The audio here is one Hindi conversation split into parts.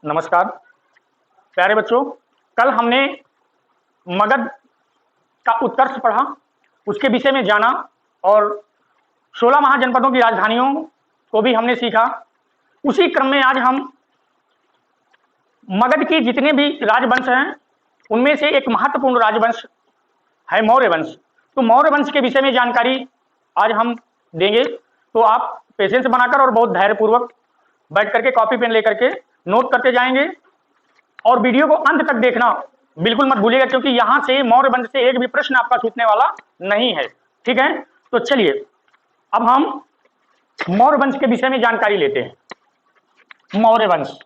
नमस्कार प्यारे बच्चों। कल हमने मगध का उत्कर्ष पढ़ा, उसके विषय में जाना और 16 महाजनपदों की राजधानियों को भी हमने सीखा। उसी क्रम में आज हम मगध की जितने भी राजवंश हैं उनमें से एक महत्वपूर्ण राजवंश है मौर्य वंश। तो मौर्य वंश के विषय में जानकारी आज हम देंगे। तो आप पेशेंस बनाकर और बहुत धैर्यपूर्वक बैठ करके कॉपी पेन लेकर के नोट करते जाएंगे और वीडियो को अंत तक देखना बिल्कुल मत भूलिएगा, क्योंकि यहां से मौर्य वंश से एक भी प्रश्न आपका छूटने वाला नहीं है। ठीक है, तो चलिए अब हम मौर्य वंश के विषय में जानकारी लेते हैं। मौर्य वंश,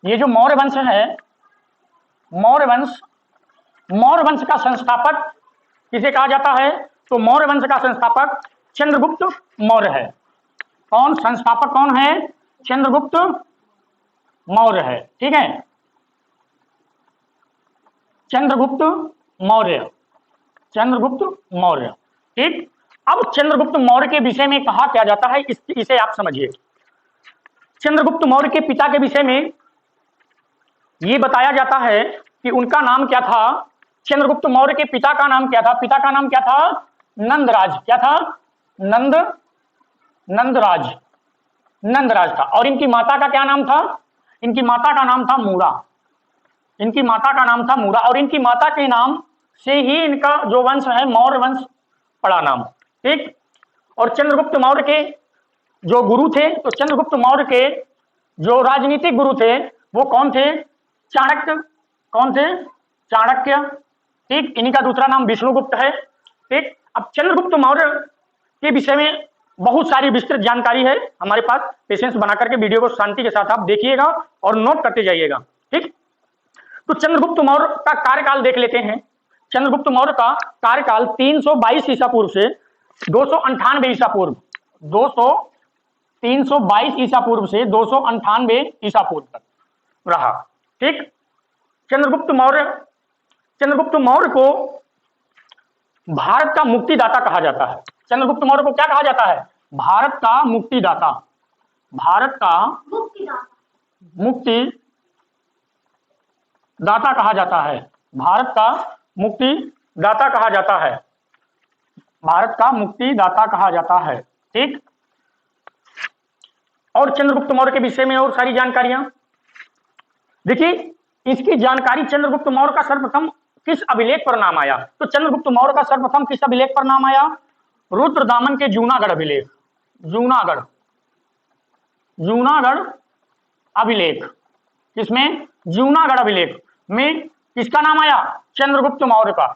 ये जो मौर्य वंश है, मौर्य वंश का संस्थापक किसे कहा जाता है? तो मौर्य वंश का संस्थापक चंद्रगुप्त मौर्य है। कौन संस्थापक कौन है? चंद्रगुप्त मौर्य है। ठीक है, चंद्रगुप्त मौर्य। ठीक, अब चंद्रगुप्त मौर्य के विषय में कहा क्या जाता है इसे आप समझिए। चंद्रगुप्त मौर्य के पिता के विषय में यह बताया जाता है कि उनका नाम क्या था। चंद्रगुप्त मौर्य के पिता का नाम क्या था? पिता का नाम क्या था? नंदराज। क्या था? नंदराज था। और इनकी माता का क्या नाम था? इनकी माता का नाम था मूरा। और इनकी माता के नाम से ही इनका जो वंश है मौर्य वंश पड़ा नाम। ठीक, और चंद्रगुप्त मौर्य के जो गुरु थे, तो चंद्रगुप्त मौर्य के जो राजनीतिक गुरु थे वो कौन थे? चाणक्य। कौन थे? चाणक्य। ठीक, इन्हीं का दूसरा नाम विष्णुगुप्त है। ठीक, अब चंद्रगुप्त मौर्य के विषय में बहुत सारी विस्तृत जानकारी है हमारे पास। पेशेंस बना करके वीडियो को शांति के साथ आप देखिएगा और नोट करते जाइएगा। ठीक, तो चंद्रगुप्त मौर्य का कार्यकाल देख लेते हैं। चंद्रगुप्त मौर्य का कार्यकाल 322 ईसा पूर्व से 298 ईसा पूर्व 322 ईसा पूर्व से 298 ईसा पूर्व तक रहा। ठीक, चंद्रगुप्त मौर्य को भारत का मुक्तिदाता कहा जाता है। चंद्रगुप्त मौर्य को क्या कहा जाता है? भारत का मुक्तिदाता। मुक्तिदाता कहा जाता है। भारत का मुक्तिदाता कहा जाता है। ठीक, और चंद्रगुप्त मौर्य के विषय में और सारी जानकारियां देखिए। इसकी जानकारी चंद्रगुप्त मौर्य का सर्वप्रथम किस अभिलेख पर नाम आया? तो चंद्रगुप्त मौर्य का सर्वप्रथम किस अभिलेख पर नाम आया? रुद्रदामन के जूनागढ़ अभिलेख। जूनागढ़ अभिलेख। किसमें? जूनागढ़ अभिलेख में किसका नाम आया? चंद्रगुप्त मौर्य का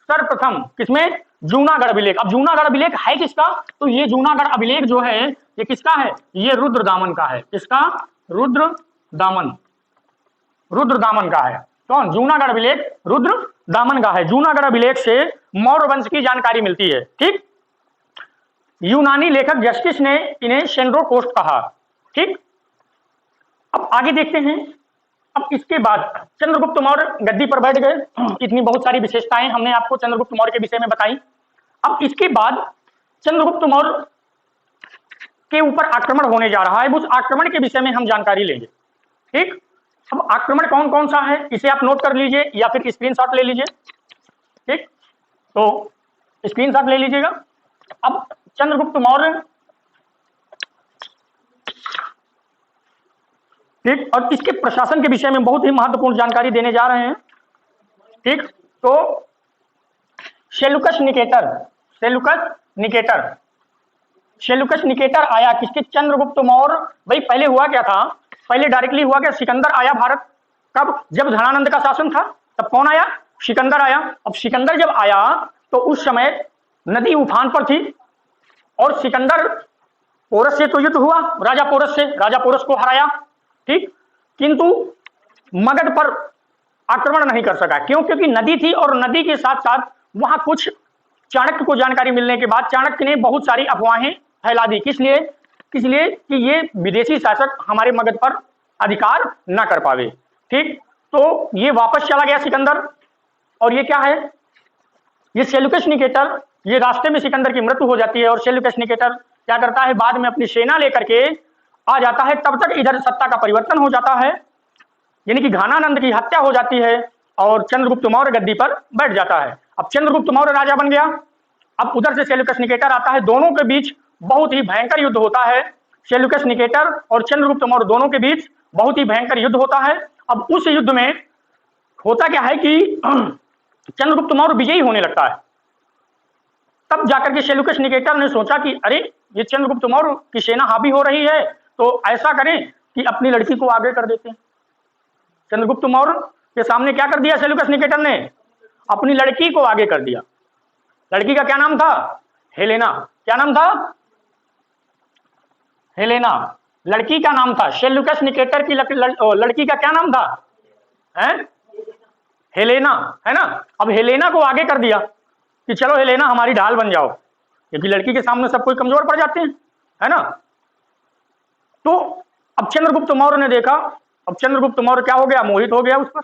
सर्वप्रथम। किसमें? जूनागढ़ अभिलेख। अब जूनागढ़ अभिलेख है किसका? तो ये जूनागढ़ अभिलेख जो है ये किसका है? ये रुद्रदामन का है। किसका? रुद्रदामन का है। कौन? जूनागढ़ अभिलेख रुद्रदामन का है। जूनागढ़ अभिलेख से मौर्य वंश की जानकारी मिलती है। ठीक, यूनानी लेखक जस्टिस ने इन्हें सेंड्रोकोस्ट कहा। ठीक, अब आगे देखते हैं। अब इसके बाद चंद्रगुप्त मौर्य गद्दी पर बैठ गए। इतनी बहुत सारी विशेषताएं हमने आपको चंद्रगुप्त मौर्य के विषय में बताई। अब इसके बाद चंद्रगुप्त मौर्य के ऊपर आक्रमण होने जा रहा है, उस आक्रमण के विषय में हम जानकारी लेंगे। ठीक, अब आक्रमण कौन कौन सा है इसे आप नोट कर लीजिए या फिर स्क्रीनशॉट ले लीजिए। ठीक, तो स्क्रीनशॉट ले लीजिएगा। अब चंद्रगुप्त मौर्य, ठीक, और इसके प्रशासन के विषय में बहुत ही महत्वपूर्ण जानकारी देने जा रहे हैं। ठीक, तो सेल्यूकस निकेटर आया किसके? चंद्रगुप्त मौर्य। भाई पहले हुआ क्या था? पहले डायरेक्टली हुआ क्या? सिकंदर आया भारत। कब? जब धनानंद का शासन था तब कौन आया? सिकंदर आया। अब सिकंदर जब आया तो उस समय नदी उफान पर थी और सिकंदर पोरस से तो युद्ध हुआ, राजा पोरस को हराया। ठीक, किंतु मगध पर आक्रमण नहीं कर सका। क्यों? क्योंकि नदी थी और नदी के साथ साथ वहां कुछ चाणक्य को जानकारी मिलने के बाद चाणक्य ने बहुत सारी अफवाहें फैला दी। किस लिए? इसलिए कि ये विदेशी शासक हमारे मगध पर अधिकार ना कर पावे। ठीक, तो ये वापस चला गया सिकंदर। और ये क्या है? ये सेल्यूकस निकेटर, ये रास्ते में सिकंदर की मृत्यु हो जाती है और सेल्यूकस निकेटर क्या करता है? बाद में अपनी सेना लेकर के आ जाता है तब तक इधर सत्ता का परिवर्तन हो जाता है, यानी कि घानानंद की हत्या हो जाती है और चंद्रगुप्त मौर्य गद्दी पर बैठ जाता है। अब चंद्रगुप्त मौर्य राजा बन गया। अब उधर से सेल्यूकस निकेटर आता है, दोनों के बीच बहुत ही भयंकर युद्ध होता है। सेल्यूकस निकेटर और चंद्रगुप्त मौर्य दोनों के बीच बहुत ही भयंकर युद्ध होता है। अब उस युद्ध में होता क्या है कि चंद्रगुप्त मौर्य विजयी होने लगता है। तब जाकर के सेल्यूकस निकेटर ने सोचा कि अरे ये चंद्रगुप्त मौर्य की सेना हावी हो रही है, तो ऐसा करें कि अपनी लड़की को आगे कर देते हैं। चंद्रगुप्त मौर्य के सामने क्या कर दिया सेल्यूकस निकेटर ने? अपनी लड़की को आगे कर दिया। लड़की का क्या नाम था? हेलेना। क्या नाम था? हेलेना। लड़की का नाम था। सेल्यूकस निकेटर की लड़की का क्या नाम था? हेलेना, है ना। अब हेलेना को आगे कर दिया कि चलो हेलेना हमारी ढाल बन जाओ, क्योंकि लड़की के सामने सब कोई कमजोर पड़ जाते हैं, है ना। तो अब चंद्रगुप्त मौर्य ने देखा, अब चंद्रगुप्त मौर्य क्या हो गया? मोहित हो गया उस पर,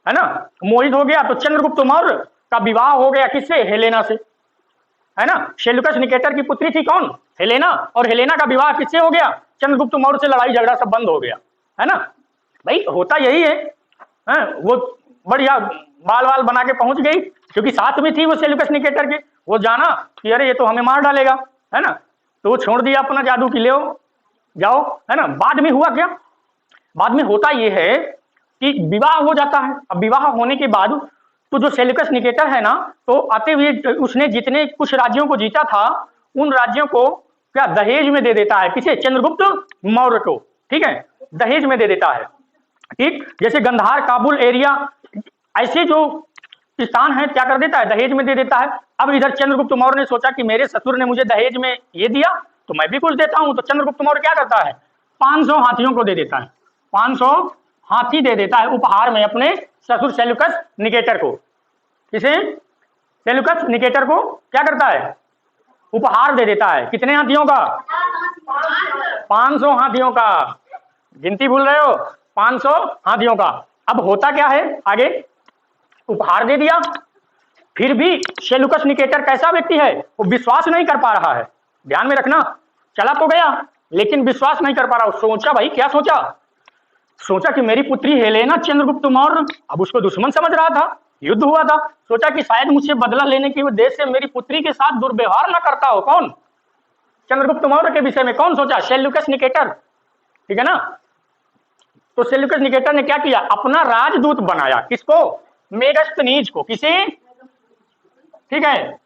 है ना। मोहित हो गया तो चंद्रगुप्त मौर्य का विवाह हो गया किससे? हेलेना से, है ना। सेल्यूकस निकेटर की पुत्री थी कौन? हेलेना। और हेलेना का विवाह किससे हो गया? चंद्रगुप्त मौर्य से। लड़ाई झगड़ा सब बंद हो गया, है ना। भाई होता यही है, वो बढ़िया बाल बाल बना के पहुंच गई, क्योंकि साथ में थी वो सेल्यूकस निकेटर के। वो जाना कि अरे ये तो हमें मार डालेगा, है ना, तो वो छोड़ दिया अपना जादू की ले जाओ, है ना। बाद में हुआ क्या? बाद में होता ये है कि विवाह हो जाता है। अब विवाह होने के बाद तो जो सेल्यूकस निकेटर है ना, तो आते हुए उसने जितने कुछ राज्यों को जीता था, उन राज्यों को क्या दहेज में दे देता है। किसे? चंद्रगुप्त मौर्य को, ठीक है, दहेज में दे देता है। ठीक, जैसे गंधार, काबुल एरिया, ऐसे जो स्थान है क्या कर देता है? दहेज में दे देता है। अब इधर चंद्रगुप्त मौर्य ने सोचा कि मेरे ससुर ने मुझे दहेज में ये दिया तो मैं भी कुछ देता हूं, तो चंद्रगुप्त मौर्य क्या करता है? 500 हाथियों को दे देता है। 500 हाथी दे देता है उपहार में अपने ससुर सेल्यूकस निकेटर को। किसे? सेल्यूकस निकेटर को क्या करता है? उपहार दे देता है। कितने हाथियों का? 500 हाथियों का। गिनती भूल रहे हो? 500 हाथियों का। अब होता क्या है आगे? उपहार दे दिया, फिर भी सेल्यूकस निकेटर कैसा व्यक्ति है? वो विश्वास नहीं कर पा रहा है। ध्यान में रखना, चला तो गया लेकिन विश्वास नहीं कर पा रहा। सोचा भाई, क्या सोचा? सोचा कि मेरी पुत्री हेलेना चंद्रगुप्त मौर्य, अब उसको दुश्मन समझ रहा था, युद्ध हुआ था, सोचा कि शायद मुझसे बदला लेने की उद्देश्य से मेरी पुत्री के साथ दुर्व्यवहार ना करता हो। कौन? चंद्रगुप्त मौर्य के विषय में कौन सोचा? सेल्यूकस निकेटर, ठीक है ना। तो सेल्यूकस निकेटर ने क्या किया? अपना राजदूत बनाया। किसको? मेगस्थनीज को। किसे? ठीक है,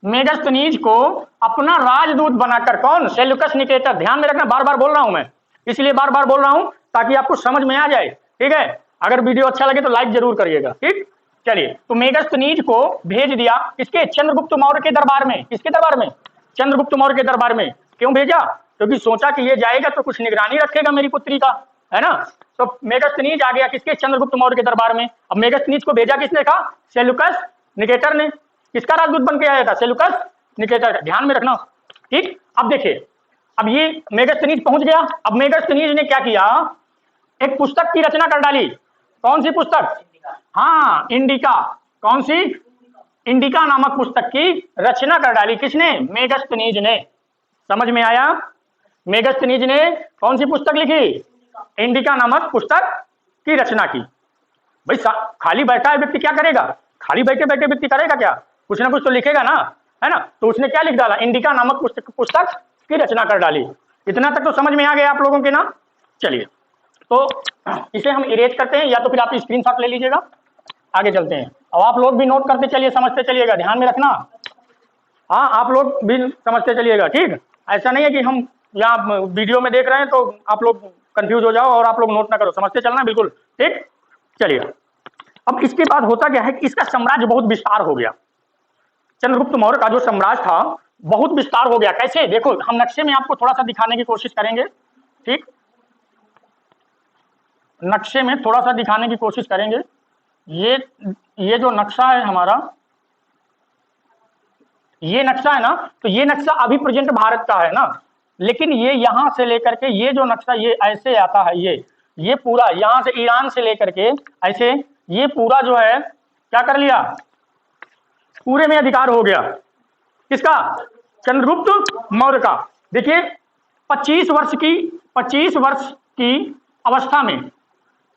मेगस्थनीज को अपना राजदूत बनाकर। कौन? Seleucus Nicator. ध्यान में रखना, बार बार बोल रहा हूं मैं, इसलिए बार बार बोल रहा हूं ताकि आपको समझ में आ जाए, ठीक है। अगर वीडियो अच्छा लगे तो लाइक जरूर करिएगा, ठीक। चलिए, तो मेगस्थनीज को भेज दिया किसके? चंद्रगुप्त मौर्य के दरबार में। किसके दरबार में? चंद्रगुप्त मौर्य के दरबार में। क्यों भेजा? क्योंकि सोचा कि ये जाएगा तो कुछ निगरानी रखेगा मेरी पुत्री का, है ना। तो मेगस्थनीज आ गया किसके? चंद्रगुप्त मौर्य के दरबार में। अब मेगस्थनीज को भेजा किसने? कहा सेल्यूकस निकेटर ने। किसका राजदूत बन के आया था? सेल्यूकस निकेटर का। ध्यान में रखना, ठीक। अब देखिए, अब ये मेगस्थनीज पहुंच गया। अब मेगस्थनीज ने क्या किया? एक पुस्तक की रचना कर डाली। कौन सी पुस्तक? हाँ, इंडिका। कौन सी? इंडिका नामक पुस्तक की रचना कर डाली। किसने? मेगस्थनीज ने। समझ में आया? मेगस्थनीज ने कौन सी पुस्तक लिखी? इंडिका नामक पुस्तक की रचना की। भाई खाली बैठा है व्यक्ति क्या करेगा? खाली बैठे बैठे व्यक्ति करेगा क्या? कुछ ना कुछ तो लिखेगा ना, है ना। तो उसने क्या लिख डाला? इंडिका नामक पुस्तक की रचना कर डाली। इतना तक तो समझ में आ गया आप लोगों के ना। चलिए, तो इसे हम इरेज करते हैं, या तो फिर आप स्क्रीनशॉट ले लीजिएगा, आगे चलते हैं। और आप लोग भी नोट करते चलिए, समझते चलिएगा, ध्यान में रखना। हाँ, आप लोग भी समझते चलिएगा, ठीक। ऐसा नहीं है कि हम यहाँ वीडियो में देख रहे हैं तो आप लोग कंफ्यूज हो जाओ और आप लोग नोट ना करो, समझते चलना, बिल्कुल, ठीक। चलिए, अब इसके बाद होता क्या है कि इसका साम्राज्य बहुत विस्तार हो गया। चंद्रगुप्त मौर्य का जो साम्राज्य था बहुत विस्तार हो गया। कैसे? देखो, हम नक्शे में आपको थोड़ा सा दिखाने की कोशिश करेंगे, ठीक। नक्शे में थोड़ा सा दिखाने की कोशिश करेंगे। ये जो नक्शा है हमारा, ये नक्शा है ना, तो ये नक्शा अभी प्रेजेंट भारत का है ना, लेकिन ये यहां से लेकर के ये जो नक्शा ये ऐसे आता है, ये पूरा यहां से ईरान से लेकर के ऐसे ये पूरा जो है क्या कर लिया? पूरे में अधिकार हो गया। किसका? चंद्रगुप्त मौर्य का। देखिए, 25 वर्ष की 25 वर्ष की अवस्था में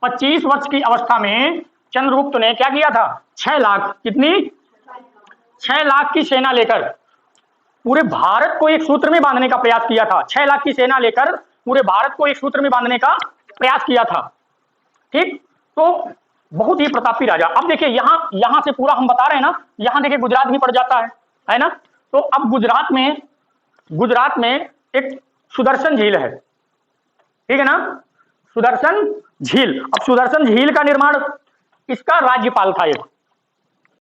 25 वर्ष की अवस्था में चंद्रगुप्त ने क्या किया था? 6 लाख, कितनी? 6 लाख की सेना लेकर पूरे भारत को एक सूत्र में बांधने का प्रयास किया था। 6 लाख की सेना लेकर पूरे भारत को एक सूत्र में बांधने का प्रयास किया था। ठीक, तो बहुत ही प्रतापी राजा। अब देखिए यहां से पूरा हम बता रहे हैं ना, यहां देखिए गुजरात भी पड़ जाता है ना। तो अब गुजरात में एक सुदर्शन झील है, ठीक है ना, सुदर्शन झील। अब सुदर्शन झील का निर्माण इसका राज्यपाल था, एक